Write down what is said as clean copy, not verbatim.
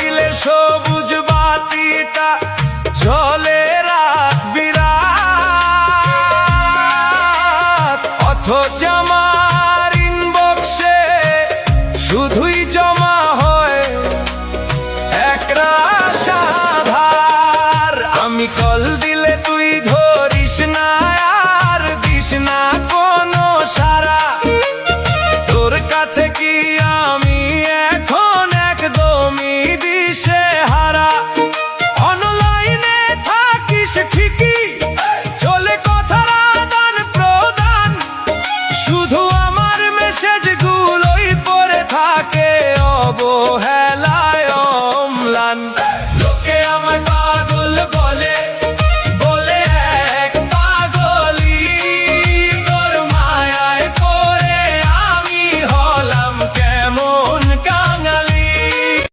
মোবাইলের সবুজ বাতিটা জ্বলে রাত বিরাত, অথচ আমার ইনবক্সে শুধুই জমা হয় একরাশ আধার। আমি কল দিলে তুই ধরিস না আর দিস না কোনো সাড়া, তোর কাছে কি আমি এখন একদমই দিশেহারা। অনলাইনে থাকিস ঠিকই, চলে কথার আদান প্রদান, শুধু আমার মেসেজগুলোই পড়ে থাকে অবহেলায় অম্লান।